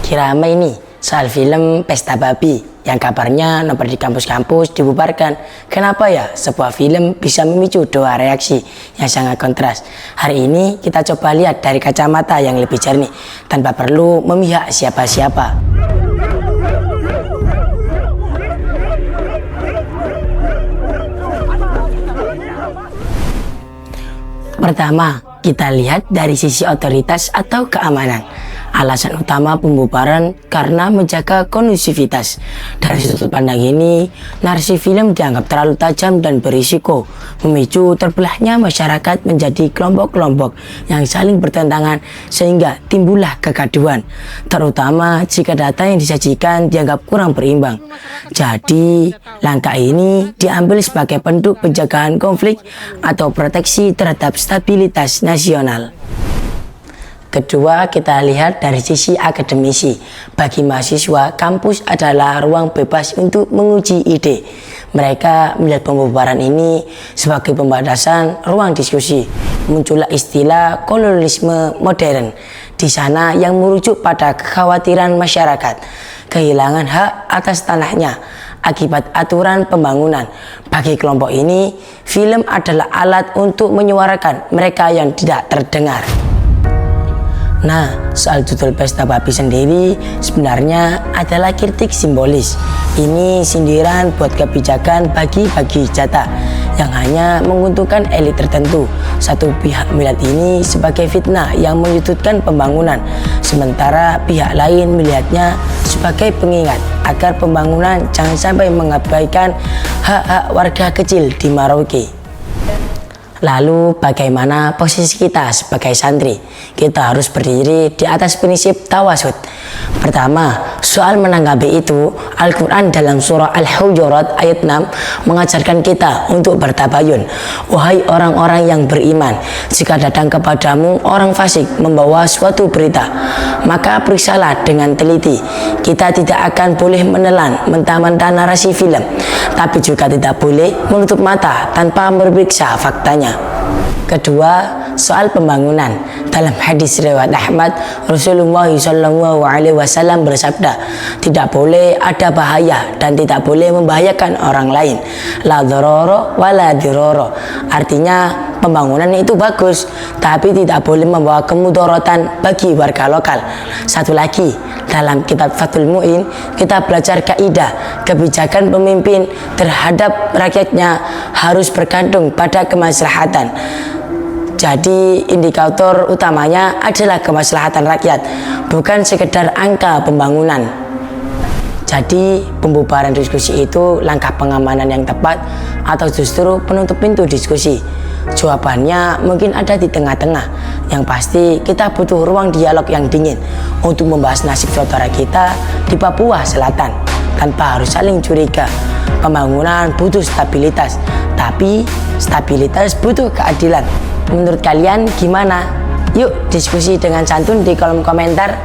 Lagi ramai nih soal film Pesta Babi yang kabarnya nobar di kampus-kampus dibubarkan. Kenapa ya sebuah film bisa memicu dua reaksi yang sangat kontras? Hari ini kita coba lihat dari kacamata yang lebih jernih tanpa perlu memihak siapa-siapa. Pertama, kita lihat dari sisi otoritas atau keamanan. Alasan utama pembubaran karena menjaga kondusivitas. Dari sudut pandang ini, narasi film dianggap terlalu tajam dan berisiko, memicu terbelahnya masyarakat menjadi kelompok-kelompok yang saling bertentangan sehingga timbullah kegaduhan, terutama jika data yang disajikan dianggap kurang berimbang. Jadi, langkah ini diambil sebagai bentuk penjagaan konflik atau proteksi terhadap stabilitas nasional. Kedua, kita lihat dari sisi akademisi. Bagi mahasiswa, kampus adalah ruang bebas untuk menguji ide. Mereka melihat pembubaran ini sebagai pembatasan ruang diskusi. Muncullah istilah kolonialisme modern di sana yang merujuk pada kekhawatiran masyarakat kehilangan hak atas tanahnya akibat aturan pembangunan. Bagi kelompok ini, film adalah alat untuk menyuarakan mereka yang tidak terdengar. Nah, soal judul Pesta Babi sendiri sebenarnya adalah kritik simbolis. Ini sindiran buat kebijakan bagi-bagi jatah yang hanya menguntungkan elit tertentu. Satu pihak melihat ini sebagai fitnah yang menyudutkan pembangunan, sementara pihak lain melihatnya sebagai pengingat agar pembangunan jangan sampai mengabaikan hak-hak warga kecil di Merauke. Lalu bagaimana posisi kita sebagai santri? Kita harus berdiri di atas prinsip tawasud. Pertama, soal menanggapi itu, Al-Quran dalam surah Al-Hujurat ayat 6 mengajarkan kita untuk bertabayun. Wahai orang-orang yang beriman, jika datang kepadamu orang fasik membawa suatu berita, maka periksalah dengan teliti. Kita tidak akan boleh menelan mentah-mentah narasi film, tapi juga tidak boleh menutup mata tanpa memeriksa faktanya. Kedua, soal pembangunan. Dalam hadis riwayat Ahmad, Rasulullah SAW bersabda, tidak boleh ada bahaya dan tidak boleh membahayakan orang lain. La dharara wa la dirara. Artinya pembangunan itu bagus, tapi tidak boleh membawa kemudaratan bagi warga lokal. Satu lagi, dalam kitab Fathul Mu'in kita belajar kaidah kebijakan pemimpin terhadap rakyatnya harus bergantung pada kemaslahatan. Jadi indikator utamanya adalah kemaslahatan rakyat, bukan sekedar angka pembangunan. Jadi pembubaran diskusi itu langkah pengamanan yang tepat atau justru penutup pintu diskusi? Jawabannya mungkin ada di tengah-tengah. Yang pasti kita butuh ruang dialog yang dingin untuk membahas nasib saudara kita di Papua Selatan tanpa harus saling curiga. Pembangunan butuh stabilitas, tapi stabilitas butuh keadilan. Menurut kalian gimana? Yuk diskusi dengan santun di kolom komentar.